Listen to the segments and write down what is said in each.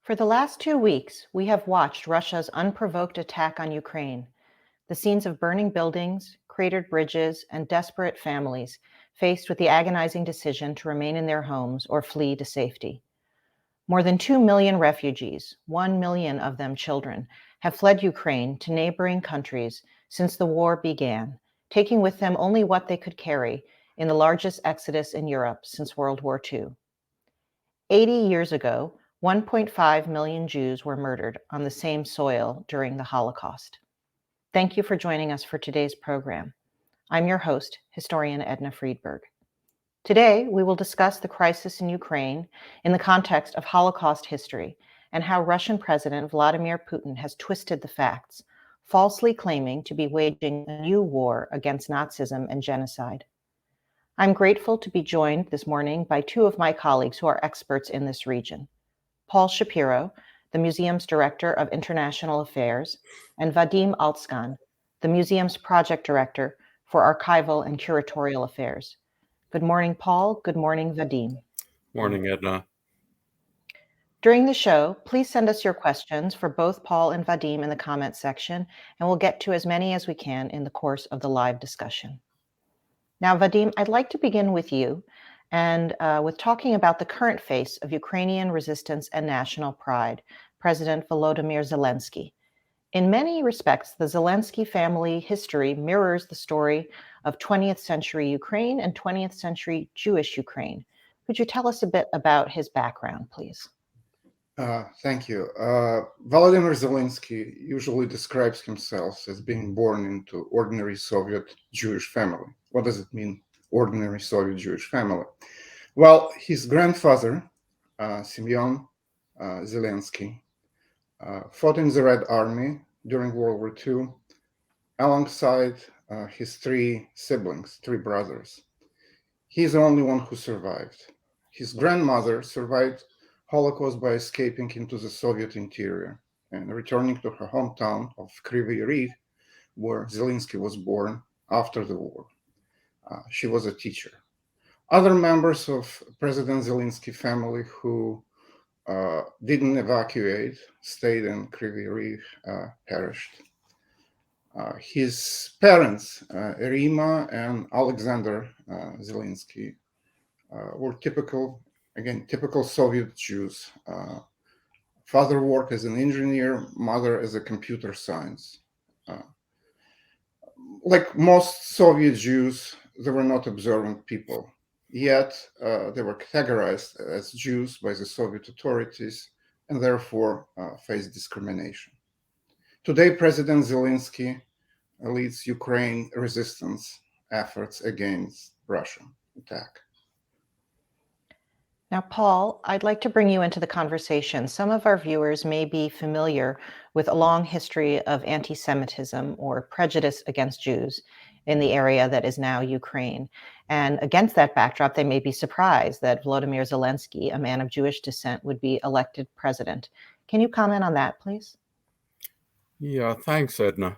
For the last 2 weeks, we have watched Russia's unprovoked attack on Ukraine. The scenes of burning buildings, cratered bridges, and desperate families faced with the agonizing decision to remain in their homes or flee to safety. More than 2 million refugees, 1 million of them children, have fled Ukraine to neighboring countries since the war began, taking with them only what they could carry in the largest exodus in Europe since World War II. 80 years ago, 1.5 million Jews were murdered on the same soil during the Holocaust. Thank you for joining us for today's program. I'm your host, historian Edna Friedberg. Today, we will discuss the crisis in Ukraine in the context of Holocaust history and how Russian President Vladimir Putin has twisted the facts, falsely claiming to be waging a new war against Nazism and genocide. I'm grateful to be joined this morning by two of my colleagues who are experts in this region. Paul Shapiro, the museum's Director of International Affairs, and Vadim Altskan, the museum's Project Director for Archival and Curatorial Affairs. Good morning, Paul. Good morning, Vadim. Morning, Edna. During the show, please send us your questions for both Paul and Vadim in the comments section, and we'll get to as many as we can in the course of the live discussion. Now, Vadim, I'd like to begin with you and with talking about the current face of Ukrainian resistance and national pride, President Volodymyr Zelensky. In many respects, the Zelensky family history mirrors the story of 20th century Ukraine and 20th century Jewish Ukraine. Could you tell us a bit about his background, please? Thank you. Vladimir Zelensky usually describes himself as being born into ordinary Soviet Jewish family. What does it mean, ordinary Soviet Jewish family? Well, his grandfather, Semyon Zelensky, fought in the Red Army during World War II alongside his three siblings, three brothers. He's the only one who survived. His grandmother survived Holocaust by escaping into the Soviet interior and returning to her hometown of Kryvyi Rih, where Zelensky was born after the war. She was a teacher. Other members of President Zelensky family who didn't evacuate, stayed in Kryvyi Rih, perished. His parents, Irina and Alexander Zelensky, were typical Soviet Jews. Father worked as an engineer, mother as a computer science. Like most Soviet Jews, they were not observant people. Yet they were categorized as Jews by the Soviet authorities and therefore faced discrimination. Today, President Zelensky leads Ukraine resistance efforts against Russian attack. Now, Paul, I'd like to bring you into the conversation. Some of our viewers may be familiar with a long history of anti-Semitism or prejudice against Jews in the area that is now Ukraine. And against that backdrop, they may be surprised that Volodymyr Zelensky, a man of Jewish descent, would be elected president. Can you comment on that, please? Yeah, thanks, Edna.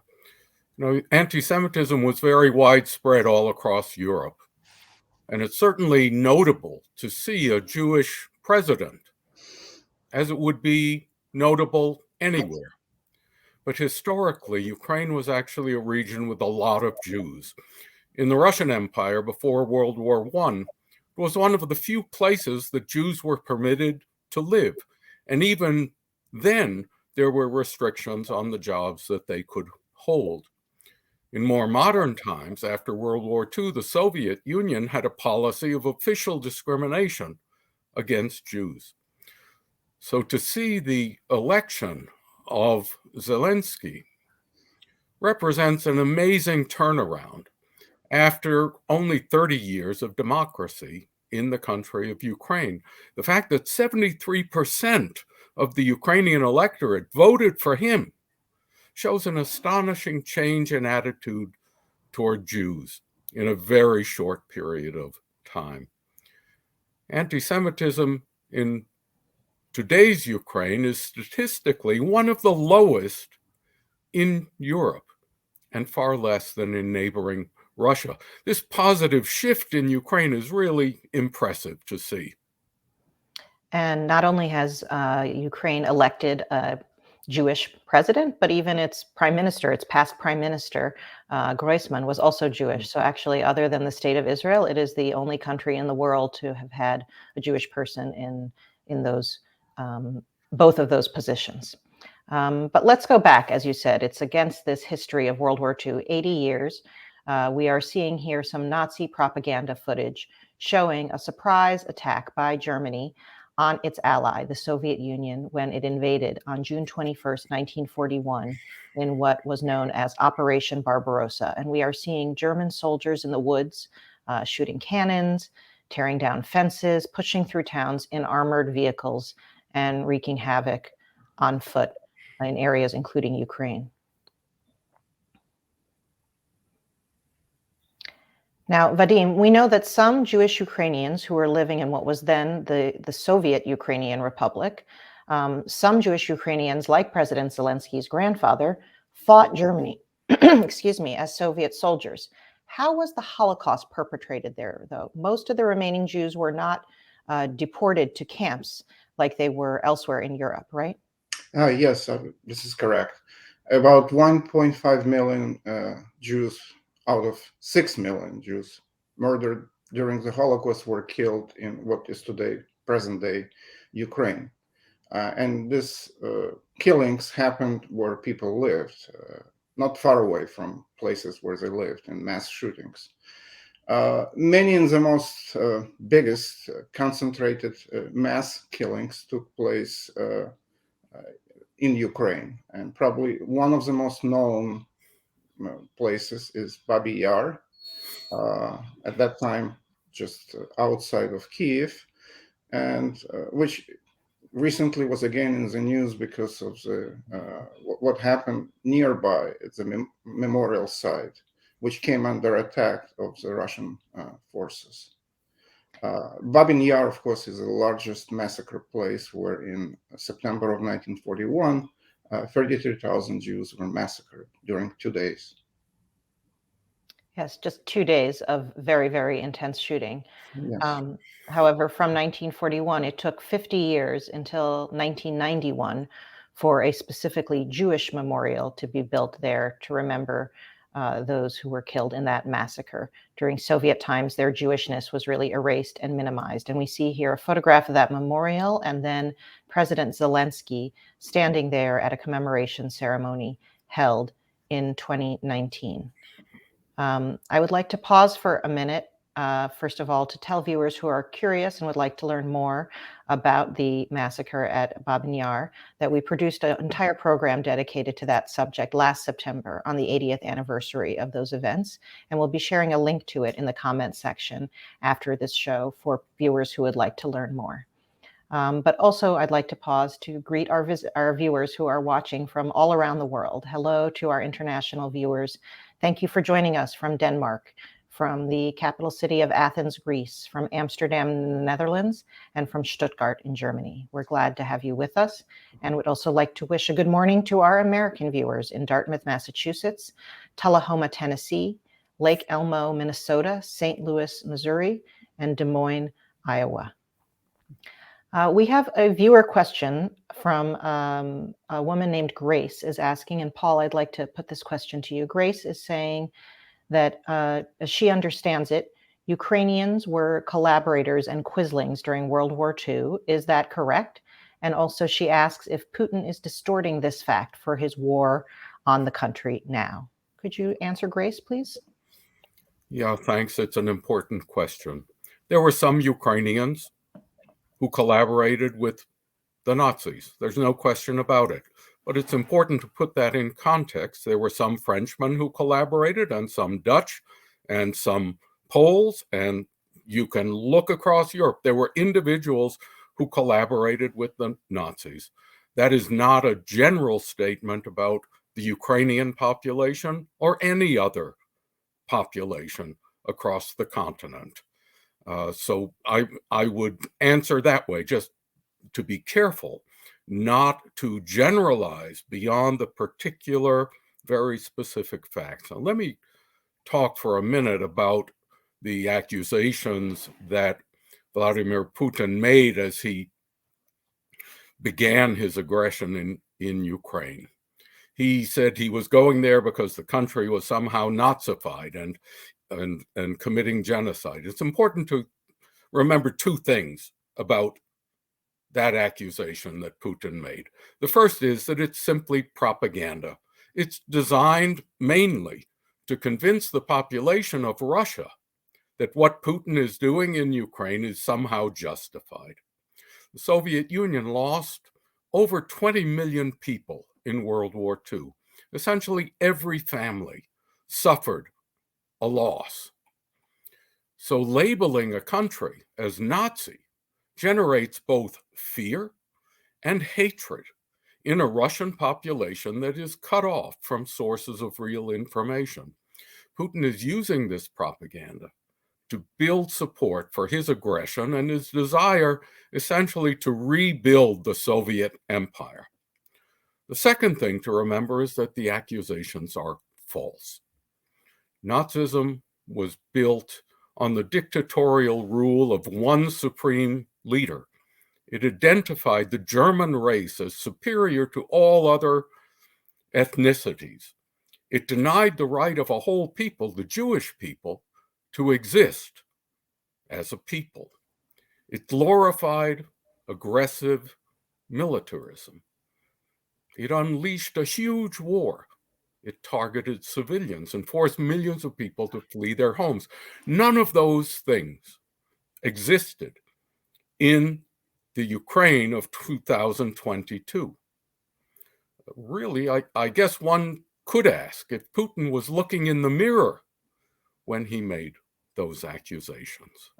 Anti-Semitism was very widespread all across Europe. And it's certainly notable to see a Jewish president, as it would be notable anywhere. But historically, Ukraine was actually a region with a lot of Jews. In the Russian Empire before World War I, it was one of the few places that Jews were permitted to live. And even then, there were restrictions on the jobs that they could hold. In more modern times, after World War II, the Soviet Union had a policy of official discrimination against Jews. So to see the election of Zelensky represents an amazing turnaround after only 30 years of democracy in the country of Ukraine. The fact that 73% of the Ukrainian electorate voted for him shows an astonishing change in attitude toward Jews in a very short period of time. Anti-Semitism in today's Ukraine is statistically one of the lowest in Europe and far less than in neighboring Russia. This positive shift in Ukraine is really impressive to see. And not only has Ukraine elected a Jewish president, but even its prime minister, its past prime minister, Groisman, was also Jewish. So actually, other than the state of Israel, it is the only country in the world to have had a Jewish person in those both of those positions. But let's go back, as you said, it's against this history of World War II, 80 years. We are seeing here some Nazi propaganda footage showing a surprise attack by Germany on its ally, the Soviet Union, when it invaded on June 21st, 1941, in what was known as Operation Barbarossa. And we are seeing German soldiers in the woods shooting cannons, tearing down fences, pushing through towns in armored vehicles, and wreaking havoc on foot in areas including Ukraine. Now, Vadim, we know that some Jewish Ukrainians who were living in what was then the Soviet Ukrainian Republic, some Jewish Ukrainians, like President Zelensky's grandfather, fought Germany, excuse me, as Soviet soldiers. How was the Holocaust perpetrated there, though? Most of the remaining Jews were not deported to camps like they were elsewhere in Europe, right? Yes, this is correct. About 1.5 million Jews out of 6 million Jews murdered during the Holocaust were killed in what is today present-day Ukraine. And these killings happened where people lived, not far away from places where they lived, in mass shootings. Many of the most biggest concentrated mass killings took place in Ukraine, and probably one of the most known places is Babi Yar, at that time just outside of Kiev, and which recently was again in the news because of the what happened nearby at the memorial site, which came under attack of the Russian forces. Babin Yar, of course, is the largest massacre place where in September of 1941, 33,000 Jews were massacred during 2 days. Yes, just 2 days of very, very intense shooting. Yes. However, from 1941, it took 50 years until 1991 for a specifically Jewish memorial to be built there to remember those who were killed in that massacre. During Soviet times, their Jewishness was really erased and minimized. And we see here a photograph of that memorial and then President Zelensky standing there at a commemoration ceremony held in 2019. I would like to pause for a minute, first of all, to tell viewers who are curious and would like to learn more about the massacre at Babin Yar that we produced an entire program dedicated to that subject last September on the 80th anniversary of those events. And we'll be sharing a link to it in the comments section after this show for viewers who would like to learn more. But also, I'd like to pause to greet our viewers who are watching from all around the world. Hello to our international viewers. Thank you for joining us from Denmark, from the capital city of Athens, Greece, from Amsterdam, Netherlands, and from Stuttgart in Germany. We're glad to have you with us, and would also like to wish a good morning to our American viewers in Dartmouth, Massachusetts, Tullahoma, Tennessee, Lake Elmo, Minnesota, St. Louis, Missouri, and Des Moines, Iowa. We have a viewer question from a woman named Grace is asking, and Paul, I'd like to put this question to you. Grace is saying that, as she understands it, Ukrainians were collaborators and quislings during World War II. Is that correct? And also she asks if Putin is distorting this fact for his war on the country now. Could you answer, Grace, please? Yeah, thanks. It's an important question. There were some Ukrainians who collaborated with the Nazis. There's no question about it. But it's important to put that in context. There were some Frenchmen who collaborated and some Dutch and some Poles, and you can look across Europe. There were individuals who collaborated with the Nazis. That is not a general statement about the Ukrainian population or any other population across the continent. So I would answer that way, just to be careful not to generalize beyond the particular, very specific facts. Now, let me talk for a minute about the accusations that Vladimir Putin made as he began his aggression in Ukraine. He said he was going there because the country was somehow Nazified and committing genocide. It's important to remember two things about that accusation that Putin made. The first is that it's simply propaganda. It's designed mainly to convince the population of Russia that what Putin is doing in Ukraine is somehow justified. The Soviet Union lost over 20 million people in World War II. Essentially, every family suffered a loss. So labeling a country as Nazi generates both fear and hatred in a Russian population that is cut off from sources of real information. Putin is using this propaganda to build support for his aggression and his desire essentially to rebuild the Soviet empire. The second thing to remember is that the accusations are false. Nazism was built on the dictatorial rule of one supreme leader. It identified the German race as superior to all other ethnicities. It denied the right of a whole people, the Jewish people, to exist as a people. It glorified aggressive militarism. It unleashed a huge war. It targeted civilians and forced millions of people to flee their homes. None of those things existed in the Ukraine of 2022. Really, I guess one could ask if Putin was looking in the mirror when he made those accusations.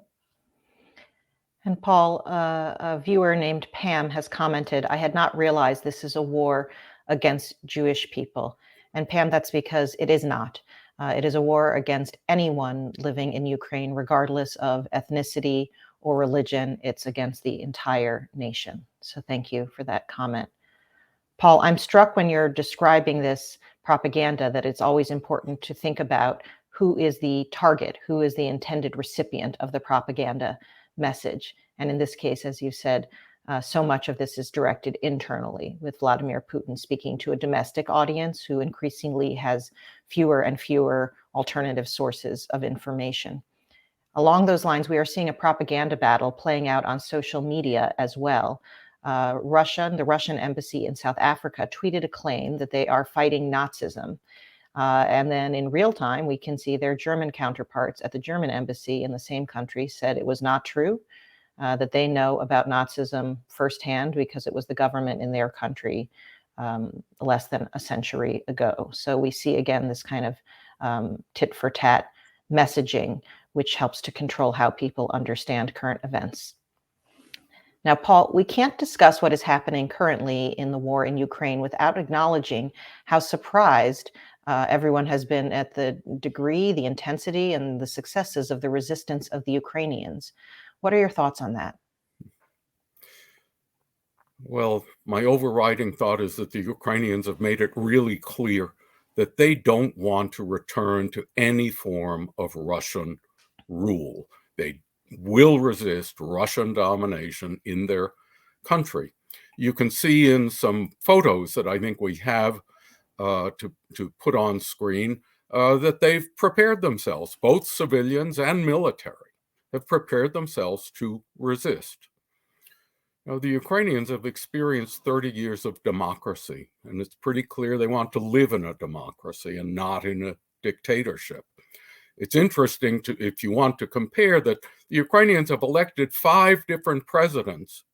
And Paul, a viewer named Pam has commented, I had not realized this is a war against Jewish people. And Pam, that's because it is not. It is a war against anyone living in Ukraine, regardless of ethnicity or religion. It's against the entire nation. So thank you for that comment. Paul, I'm struck when you're describing this propaganda that it's always important to think about who is the target, who is the intended recipient of the propaganda message. And in this case, as you said, so much of this is directed internally, with Vladimir Putin speaking to a domestic audience who increasingly has fewer and fewer alternative sources of information. Along those lines, we are seeing a propaganda battle playing out on social media as well. The Russian embassy in South Africa tweeted a claim that they are fighting Nazism. And then in real time, we can see their German counterparts at the German embassy in the same country said it was not true, that they know about Nazism firsthand because it was the government in their country less than a century ago. So we see again this kind of tit for tat messaging, which helps to control how people understand current events. Now, Paul, we can't discuss what is happening currently in the war in Ukraine without acknowledging how surprised everyone has been at the degree, the intensity, and the successes of the resistance of the Ukrainians. What are your thoughts on that? Well, my overriding thought is that the Ukrainians have made it really clear that they don't want to return to any form of Russian rule. They will resist Russian domination in their country. You can see in some photos that I think we have to put on screen that they've prepared themselves, both civilians and military, have prepared themselves to resist. Now, the Ukrainians have experienced 30 years of democracy, and it's pretty clear they want to live in a democracy and not in a dictatorship. It's interesting if you want to compare, that the Ukrainians have elected 5 different presidents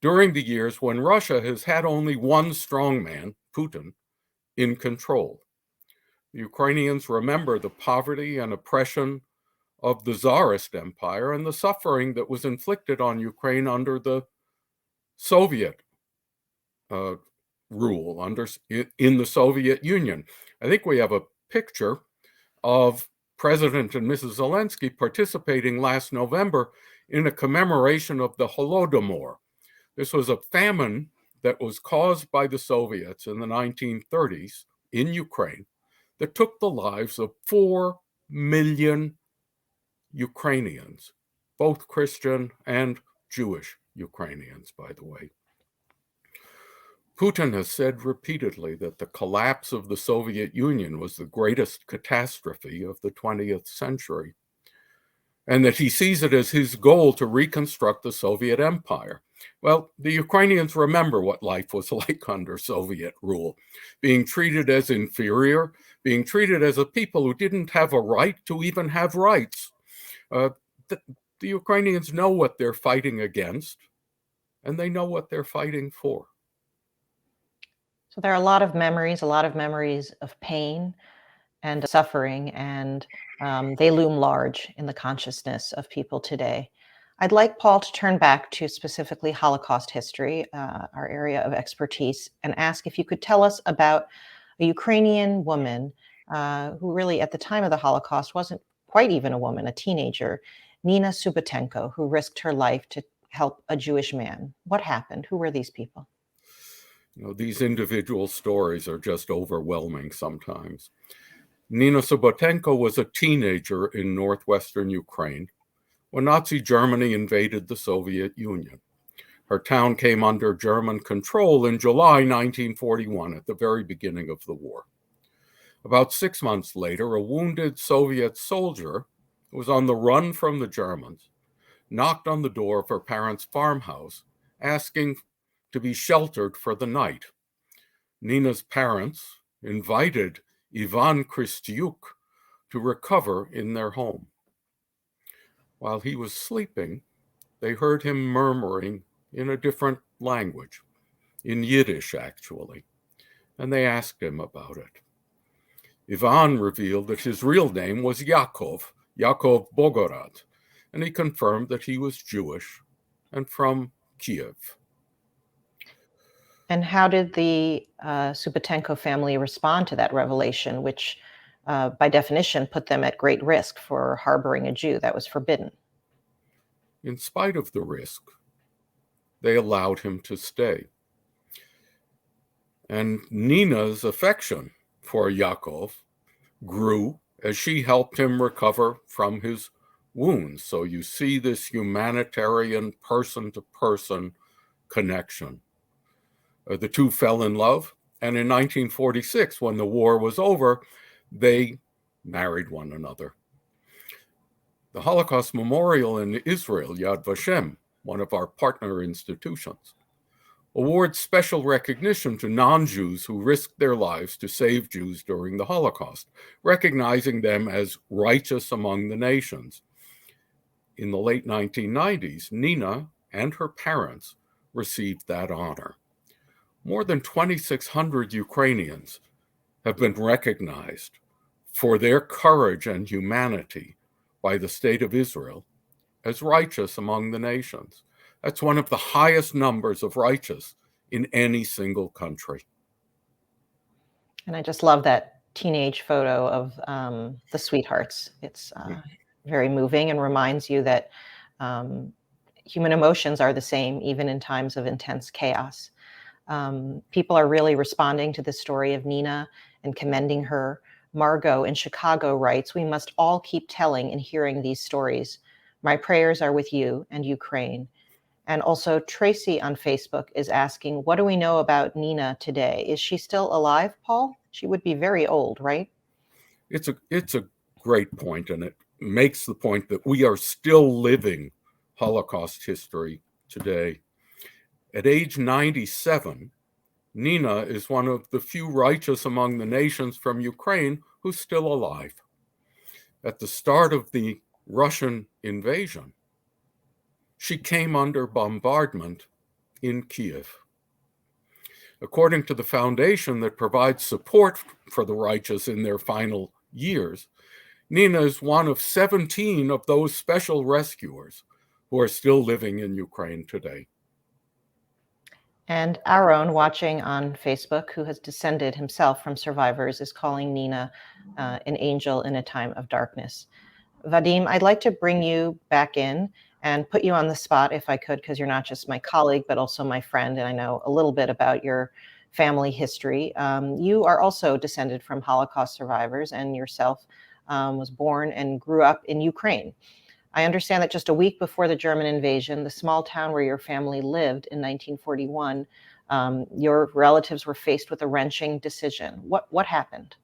during the years when Russia has had only one strongman, Putin, in control. The Ukrainians remember the poverty and oppression of the Tsarist Empire and the suffering that was inflicted on Ukraine under the Soviet rule in the Soviet Union. I think we have a picture of President and Mrs. Zelensky participating last November in a commemoration of the Holodomor. This was a famine that was caused by the Soviets in the 1930s in Ukraine that took the lives of 4 million Ukrainians, both Christian and Jewish Ukrainians, by the way. Putin has said repeatedly that the collapse of the Soviet Union was the greatest catastrophe of the 20th century, and that he sees it as his goal to reconstruct the Soviet Empire. Well, the Ukrainians remember what life was like under Soviet rule, being treated as inferior, being treated as a people who didn't have a right to even have rights. The Ukrainians know what they're fighting against, and they know what they're fighting for. So there are a lot of memories of pain and suffering, and they loom large in the consciousness of people today. I'd like Paul to turn back to specifically Holocaust history, our area of expertise, and ask if you could tell us about a Ukrainian woman who really at the time of the Holocaust wasn't quite even a woman, a teenager, Nina Subotenko, who risked her life to help a Jewish man. What happened? Who were these people? These individual stories are just overwhelming sometimes. Nina Subotenko was a teenager in northwestern Ukraine when Nazi Germany invaded the Soviet Union. Her town came under German control in July 1941, at the very beginning of the war. About 6 months later, a wounded Soviet soldier who was on the run from the Germans knocked on the door of her parents' farmhouse, asking to be sheltered for the night. Nina's parents invited Ivan Kristyuk to recover in their home. While he was sleeping, they heard him murmuring in a different language, in Yiddish actually, and they asked him about it. Ivan revealed that his real name was Yaakov Bogorod, and he confirmed that he was Jewish and from Kiev. And how did the Subotenko family respond to that revelation, which by definition put them at great risk for harboring a Jew? That was forbidden. In spite of the risk, they allowed him to stay. And Nina's affection for Yaakov grew as she helped him recover from his wounds. So you see this humanitarian person-to-person connection. The two fell in love, and in 1946, when the war was over, they married one another. The Holocaust Memorial in Israel, Yad Vashem, one of our partner institutions, awards special recognition to non-Jews who risked their lives to save Jews during the Holocaust, recognizing them as righteous among the nations. In the late 1990s, Nina and her parents received that honor. More than 2,600 Ukrainians have been recognized for their courage and humanity by the state of Israel as righteous among the nations. That's one of the highest numbers of righteous in any single country. And I just love that teenage photo of the sweethearts. It's very moving and reminds you that human emotions are the same, even in times of intense chaos. People are really responding to the story of Nina and commending her. Margot in Chicago writes, "We must all keep telling and hearing these stories. My prayers are with you and Ukraine." And also Tracy on Facebook is asking, what do we know about Nina today? Is she still alive, Paul? She would be very old, right? It's a great point, and it makes the point that we are still living Holocaust history today. At age 97, Nina is one of the few righteous among the nations from Ukraine who's still alive. At the start of the Russian invasion, she came under bombardment in Kiev. According to the foundation that provides support for the righteous in their final years, Nina is one of 17 of those special rescuers who are still living in Ukraine today. And Aaron, watching on Facebook, who has descended himself from survivors, is calling Nina an angel in a time of darkness. Vadim, I'd like to bring you back in and put you on the spot, if I could, because you're not just my colleague, but also my friend, and I know a little bit about your family history. You are also descended from Holocaust survivors, and yourself was born and grew up in Ukraine. I understand that just a week before the German invasion, the small town where your family lived in 1941 Your relatives were faced with a wrenching decision. What happened?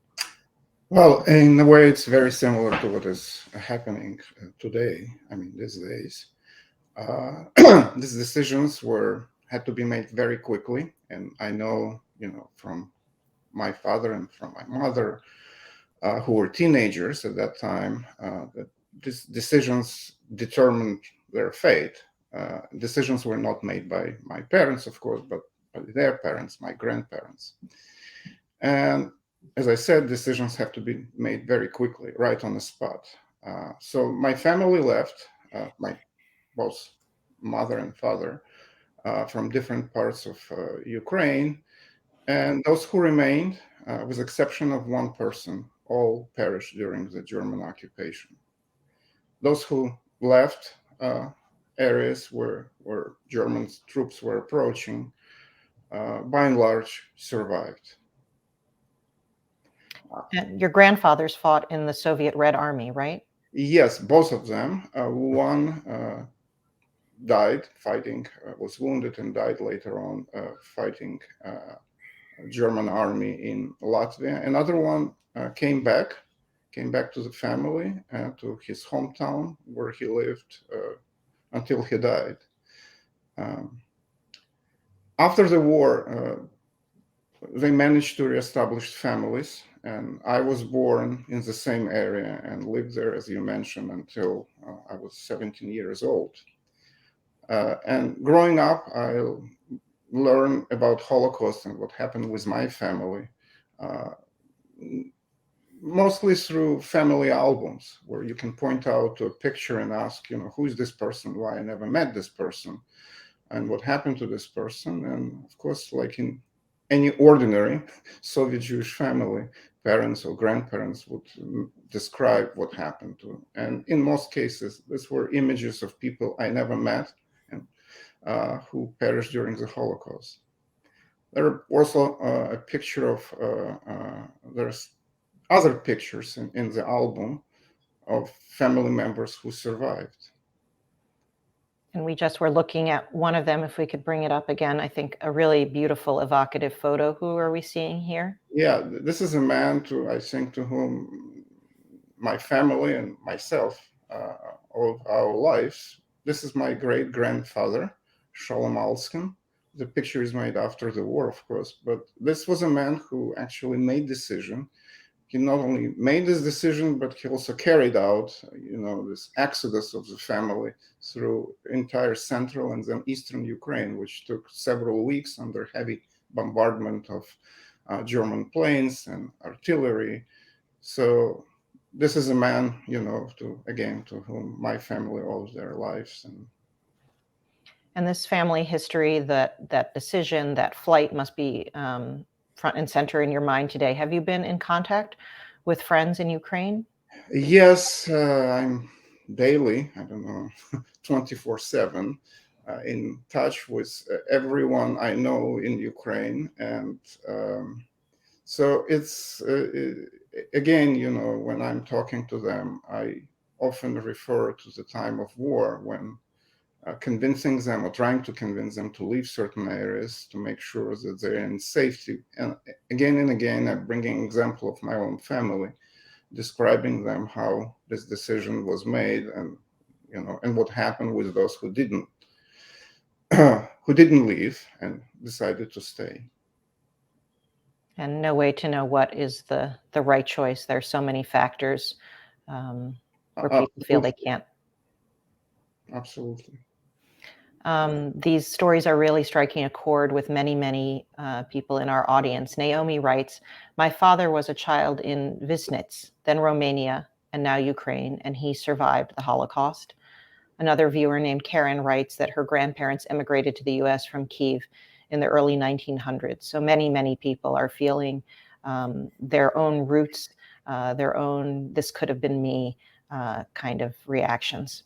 Well, in a way, it's very similar to what is happening today. I mean, these days, these decisions had to be made very quickly, and I know, from my father and from my mother, who were teenagers at that time, that these decisions determined their fate. Decisions were not made by my parents, of course, but by their parents, my grandparents. And as I said, decisions have to be made very quickly, right on the spot. So my family left, my both mother and father, from different parts of Ukraine. And those who remained, with exception of one person, all perished during the German occupation. Those who left areas where German troops were approaching, by and large, survived. And your grandfathers fought in the Soviet Red Army, right? Yes, both of them. One died fighting, was wounded and died later on fighting German army in Latvia. Another one came back to the family, to his hometown where he lived until he died. After the war, they managed to reestablish families, and I was born in the same area and lived there, as you mentioned, until I was 17 years old. And growing up, I learned about Holocaust and what happened with my family, mostly through family albums, where you can point out to a picture and ask, who is this person? Why I never met this person? And what happened to this person? And of course, like in any ordinary Soviet Jewish family, parents or grandparents would describe what happened to them. And in most cases, these were images of people I never met and who perished during the Holocaust. There are also a picture of, there's other pictures in the album of family members who survived. And we just were looking at one of them, if we could bring it up again. I think a really beautiful, evocative photo. Who are we seeing here? Yeah, this is a man I think to whom my family and myself owe our lives. This is my great grandfather, Shalom Alskin. The picture is made after the war, of course, but this was a man who actually made decision. He not only made this decision, but he also carried out, this exodus of the family through entire central and then eastern Ukraine, which took several weeks under heavy bombardment of German planes and artillery. So this is a man, to whom my family owes their lives. And this family history, that decision, that flight must be front and center in your mind today. Have you been in contact with friends in Ukraine? Yes, I'm daily, 24/7, in touch with everyone I know in Ukraine. And so it's, again, when I'm talking to them, I often refer to the time of war when convincing them or trying to convince them to leave certain areas to make sure that they're in safety. And again, I'm bringing an example of my own family, describing them how this decision was made and, and what happened with those who didn't leave and decided to stay. And no way to know what is the right choice. There's so many factors where people feel they can't. Absolutely. These stories are really striking a chord with many, many people in our audience. Naomi writes, my father was a child in Visnitz, then Romania, and now Ukraine, and he survived the Holocaust. Another viewer named Karen writes that her grandparents emigrated to the US from Kyiv in the early 1900s. So many, many people are feeling their own roots, their own, this could have been me kind of reactions.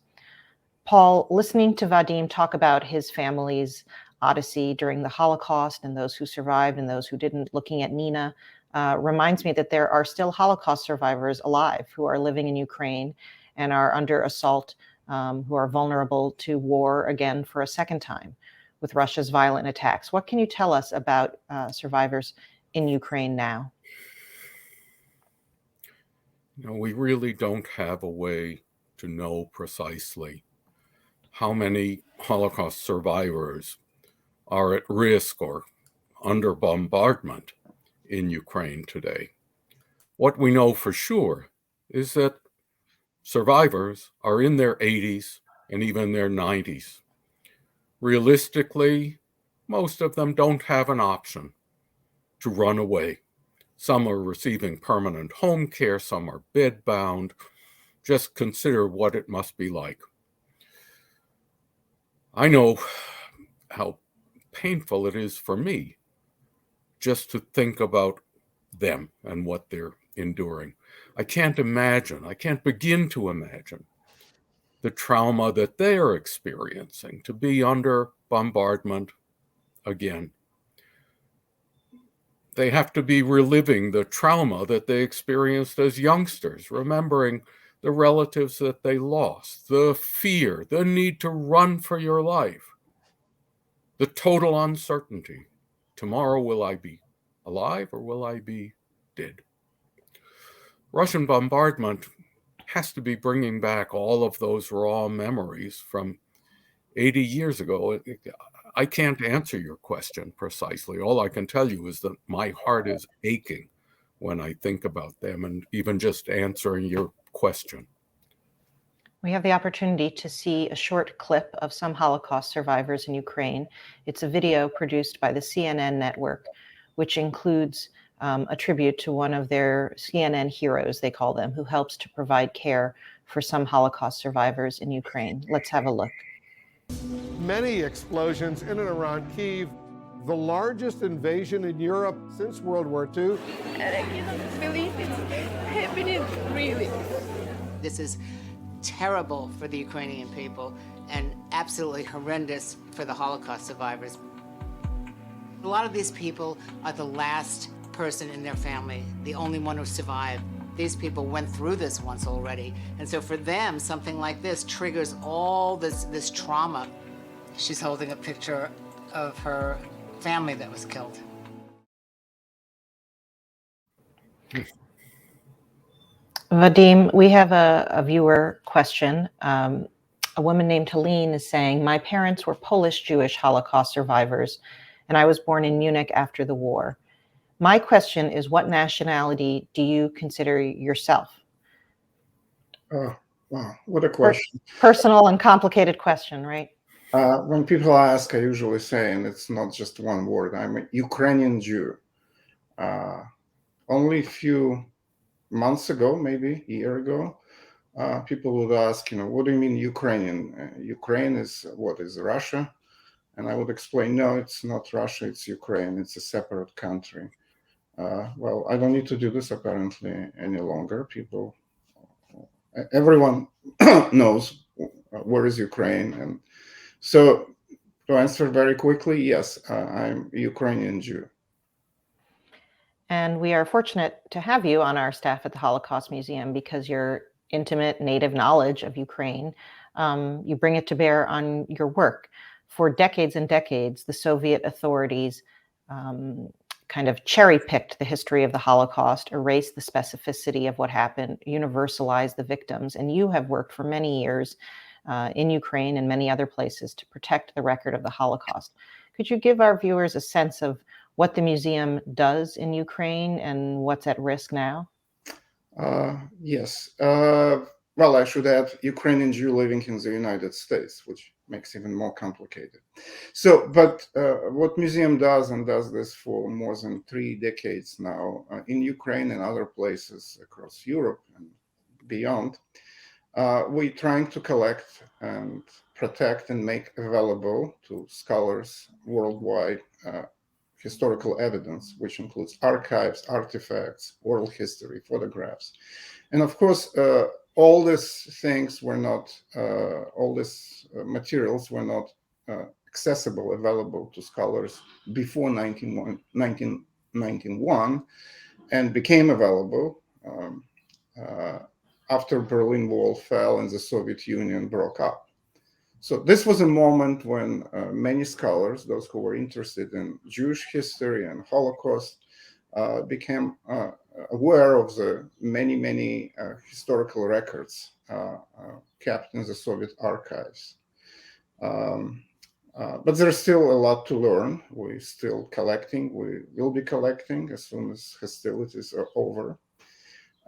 Paul, listening to Vadim talk about his family's odyssey during the Holocaust and those who survived and those who didn't, looking at Nina, reminds me that there are still Holocaust survivors alive who are living in Ukraine and are under assault, who are vulnerable to war again for a second time. with Russia's violent attacks. What can you tell us about survivors in Ukraine now? We really don't have a way to know precisely how many Holocaust survivors are at risk or under bombardment in Ukraine today. What we know for sure is that survivors are in their 80s and even their 90s. Realistically, most of them don't have an option to run away. Some are receiving permanent home care, some are bedbound. Just consider what it must be like. I know how painful it is for me just to think about them and what they're enduring. I can't begin to imagine the trauma that they're experiencing to be under bombardment again. They have to be reliving the trauma that they experienced as youngsters, remembering the relatives that they lost, the fear, the need to run for your life, the total uncertainty. Tomorrow, will I be alive or will I be dead? Russian bombardment has to be bringing back all of those raw memories from 80 years ago. I can't answer your question precisely. All I can tell you is that my heart is aching when I think about them, and even just answering your question. We have the opportunity to see a short clip of some Holocaust survivors in Ukraine. It's a video produced by the CNN network, which includes a tribute to one of their CNN heroes, they call them, who helps to provide care for some Holocaust survivors in Ukraine. Let's have a look. Many explosions in and around Kyiv, the largest invasion in Europe since World War II. And I cannot believe it's happening, really. This is terrible for the Ukrainian people and absolutely horrendous for the Holocaust survivors. A lot of these people are the last person in their family, the only one who survived. These people went through this once already. And so for them, something like this triggers all this trauma. She's holding a picture of her family that was killed. Vadim, we have a viewer question. A woman named Helene is saying, my parents were Polish Jewish Holocaust survivors, and I was born in Munich after the war. My question is, what nationality do you consider yourself? Wow, what a question. Personal and complicated question, right? When people ask, I usually say, and it's not just one word, I'm a Ukrainian Jew. Only a few months ago, maybe a year ago, people would ask, what do you mean Ukrainian? Ukraine is what, is Russia? And I would explain, no, it's not Russia, it's Ukraine, it's a separate country. Well, I don't need to do this apparently any longer. Everyone knows where is Ukraine. And so to answer very quickly, yes, I'm a Ukrainian Jew. And we are fortunate to have you on our staff at the Holocaust Museum because your intimate native knowledge of Ukraine, you bring it to bear on your work. For decades and decades, the Soviet authorities kind of cherry-picked the history of the Holocaust, erased the specificity of what happened, universalized the victims. And you have worked for many years in Ukraine and many other places to protect the record of the Holocaust. Could you give our viewers a sense of what the museum does in Ukraine and what's at risk now? Yes. Well, I should add Ukrainian Jew living in the United States, which makes it even more complicated. So, but what museum does, and does this for more than 3 decades now, in Ukraine and other places across Europe and beyond, we're trying to collect and protect and make available to scholars worldwide historical evidence, which includes archives, artifacts, oral history, photographs. And of course, all these things were not, all these materials were not accessible, available to scholars before 1991, and became available after Berlin Wall fell and the Soviet Union broke up. So this was a moment when many scholars, those who were interested in Jewish history and Holocaust, became aware of the many historical records kept in the Soviet archives. But there's still a lot to learn. We're still collecting. We will be collecting as soon as hostilities are over.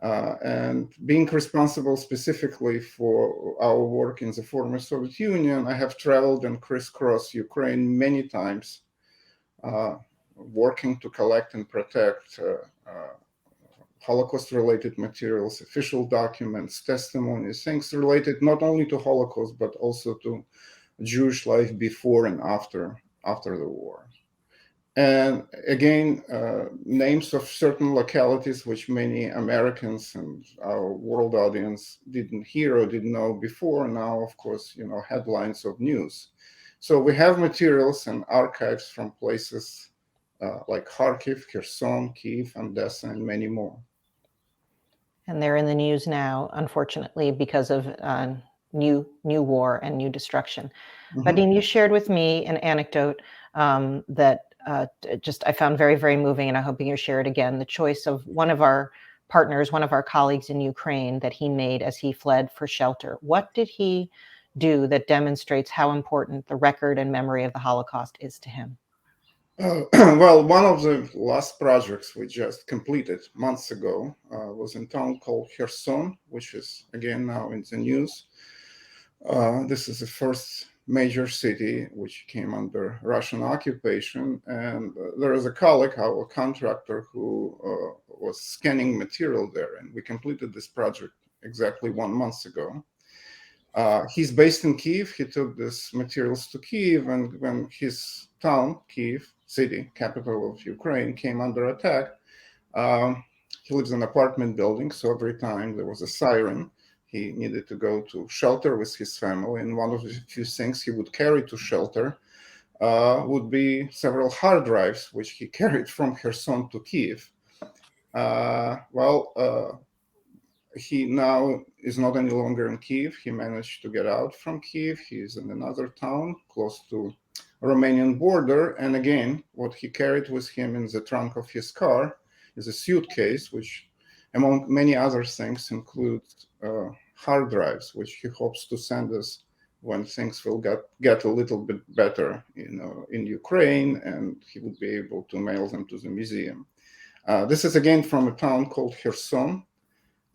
And being responsible specifically for our work in the former Soviet Union, I have traveled and crisscrossed Ukraine many times, working to collect and protect Holocaust-related materials, official documents, testimonies, things related not only to Holocaust, but also to Jewish life before and after the war. And again, names of certain localities which many Americans and our world audience didn't hear or didn't know before. Now, of course, headlines of news. So we have materials and archives from places like Kharkiv, Kherson, Kyiv, Odessa, and many more. And they're in the news now, unfortunately, because of new war and new destruction. Mm-hmm. Vadim, you shared with me an anecdote that I found very, very moving, and I'm hoping you share it again. The choice of one of our partners, one of our colleagues in Ukraine, that he made as he fled for shelter. What did he do that demonstrates how important the record and memory of the Holocaust is to him? Well, one of the last projects we just completed months ago was in a town called Kherson, which is again now in the news. This is the first major city which came under Russian occupation, and there is a colleague, our contractor, who was scanning material there, and we completed this project exactly 1 month ago. He's based in Kyiv. He took these materials to Kyiv, and when his town, Kyiv city, capital of Ukraine, came under attack, he lives in an apartment building, so every time there was a siren, he needed to go to shelter with his family, and one of the few things he would carry to shelter would be several hard drives, which he carried from Kherson to Kyiv. He now is not any longer in Kyiv. He managed to get out from Kyiv. He is in another town close to Romanian border. And again, what he carried with him in the trunk of his car is a suitcase, which, among many other things, includes hard drives, which he hopes to send us when things will get a little bit better, in Ukraine, and he would be able to mail them to the museum. This is again from a town called Kherson.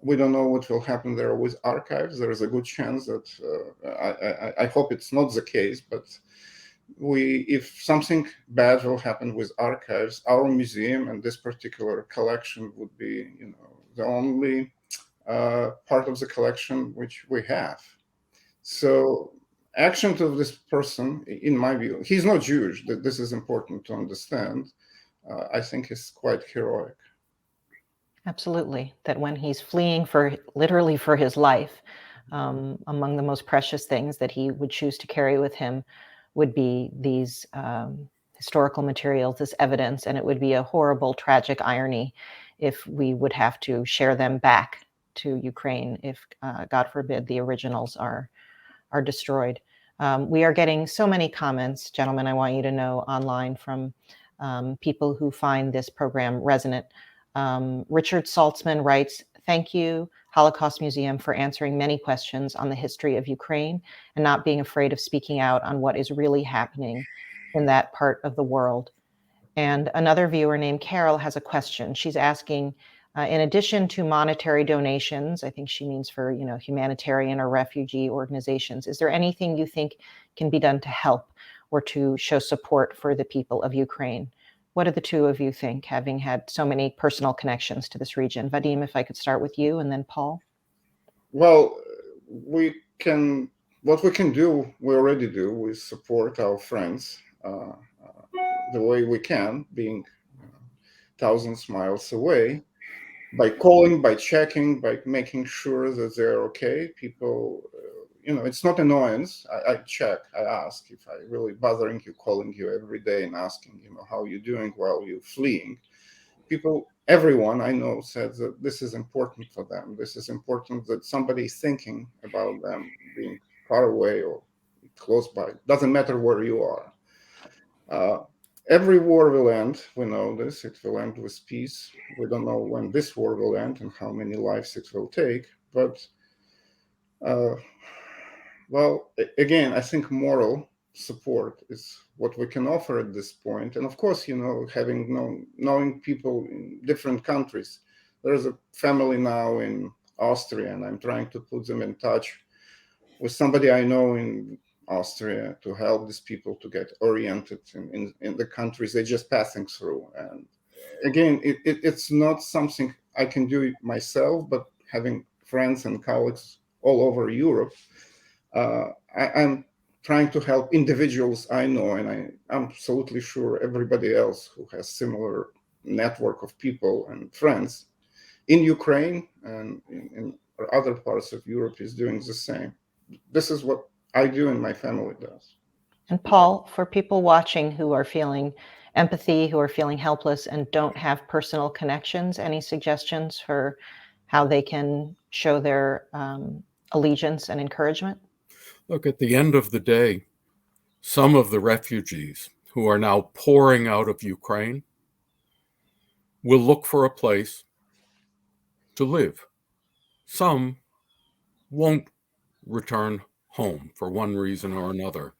We don't know what will happen there with archives. There is a good chance that I hope it's not the case, but if something bad will happen with archives, our museum and this particular collection would be, the only part of the collection which we have. So, actions of this person, in my view, he's not Jewish. This is important to understand. I think is quite heroic. Absolutely. That when he's fleeing literally for his life, among the most precious things that he would choose to carry with him would be these historical materials, this evidence, and it would be a horrible, tragic irony if we would have to share them back to Ukraine if, God forbid, the originals are destroyed. We are getting so many comments, gentlemen, I want you to know, online from people who find this program resonant. Richard Saltzman writes, "Thank you, Holocaust Museum, for answering many questions on the history of Ukraine and not being afraid of speaking out on what is really happening in that part of the world." And another viewer named Carol has a question. She's asking, in addition to monetary donations, I think she means for, humanitarian or refugee organizations, is there anything you think can be done to help or to show support for the people of Ukraine? What do the two of you think, having had so many personal connections to this region? Vadim, if I could start with you, and then Paul. Well, what we can do, we already do. We support our friends the way we can, being thousands miles away, by calling, by checking, by making sure that they're okay. People, it's not annoyance. I check, I ask if I really bothering you, calling you every day and asking, how you're doing while you're fleeing. People, everyone I know said that this is important for them. This is important that somebody is thinking about them being far away or close by. Doesn't matter where you are. Every war will end. We know this. It will end with peace. We don't know when this war will end and how many lives it will take. But, well, again, I think moral support is what we can offer at this point. And of course, knowing people in different countries. There's a family now in Austria, and I'm trying to put them in touch with somebody I know in Austria to help these people to get oriented in the countries they're just passing through. And again, it's not something I can do myself, but having friends and colleagues all over Europe, I'm trying to help individuals I know, and I'm absolutely sure everybody else who has similar network of people and friends in Ukraine and in other parts of Europe is doing the same. This is what I do and my family does. And Paul, for people watching who are feeling empathy, who are feeling helpless and don't have personal connections, any suggestions for how they can show their allegiance and encouragement? Look, at the end of the day, some of the refugees who are now pouring out of Ukraine will look for a place to live. Some won't return home for one reason or another.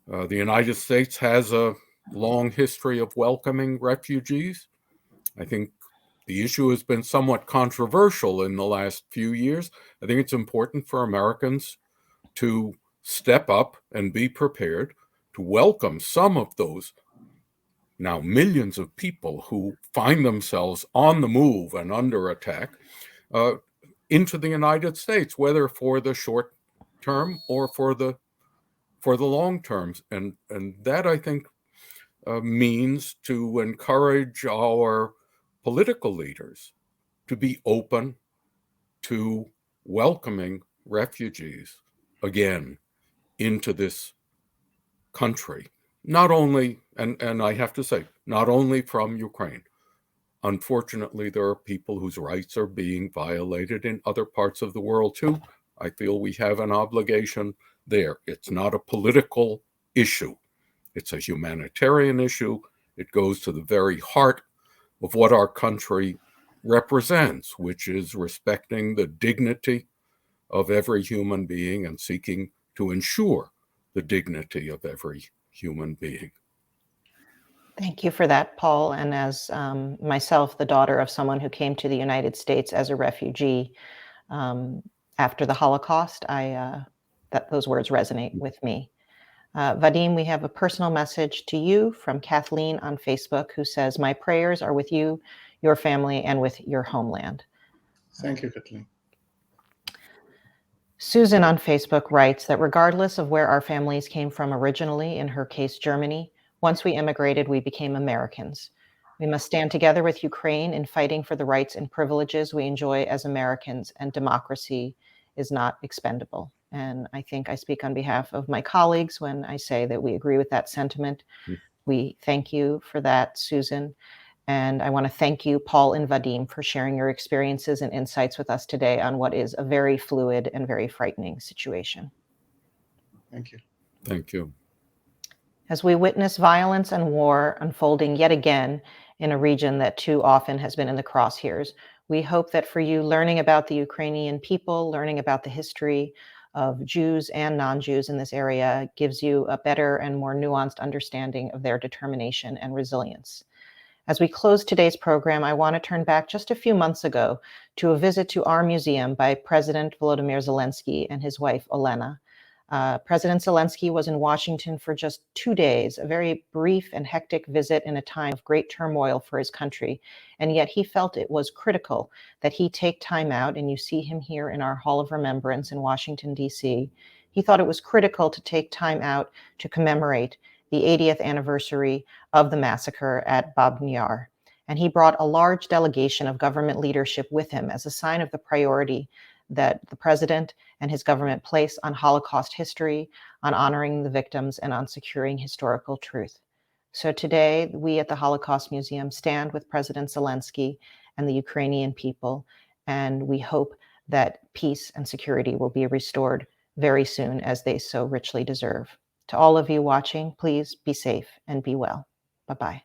The United States has a long history of welcoming refugees. I think the issue has been somewhat controversial in the last few years. I think it's important for Americans to step up and be prepared to welcome some of those now millions of people who find themselves on the move and under attack into the United States, whether for the short term or for the long terms. And that, I think, means to encourage our political leaders to be open to welcoming refugees again into this country. Not only, and I have to say, not only from Ukraine. Unfortunately, there are people whose rights are being violated in other parts of the world too. I feel we have an obligation there. It's not a political issue. It's a humanitarian issue. It goes to the very heart of what our country represents, which is respecting the dignity of every human being and seeking to ensure the dignity of every human being. Thank you for that, Paul. And as myself, the daughter of someone who came to the United States as a refugee after the Holocaust, those words resonate with me. Vadim, we have a personal message to you from Kathleen on Facebook, who says, "My prayers are with you, your family, and with your homeland." Thank you, Kathleen. Susan on Facebook writes that regardless of where our families came from originally, in her case, Germany, once we immigrated, we became Americans. We must stand together with Ukraine in fighting for the rights and privileges we enjoy as Americans, and democracy is not expendable. And I think I speak on behalf of my colleagues when I say that we agree with that sentiment. We thank you for that, Susan. And I want to thank you, Paul and Vadim, for sharing your experiences and insights with us today on what is a very fluid and very frightening situation. Thank you. Thank you. As we witness violence and war unfolding yet again in a region that too often has been in the crosshairs, we hope that for you, learning about the Ukrainian people, learning about the history of Jews and non-Jews in this area gives you a better and more nuanced understanding of their determination and resilience. As we close today's program, I want to turn back just a few months ago to a visit to our museum by President Vladimir Zelenskys and his wife, Olena. President Zelensky was in Washington for just 2 days, a very brief and hectic visit in a time of great turmoil for his country. And yet he felt it was critical that he take time out, and you see him here in our Hall of Remembrance in Washington, D.C. He thought it was critical to take time out to commemorate the 80th anniversary of the massacre at Babyn Yar. And he brought a large delegation of government leadership with him as a sign of the priority that the president and his government place on Holocaust history, on honoring the victims, and on securing historical truth. So today, we at the Holocaust Museum stand with President Zelensky and the Ukrainian people, and we hope that peace and security will be restored very soon, as they so richly deserve. To all of you watching, please be safe and be well. Bye-bye.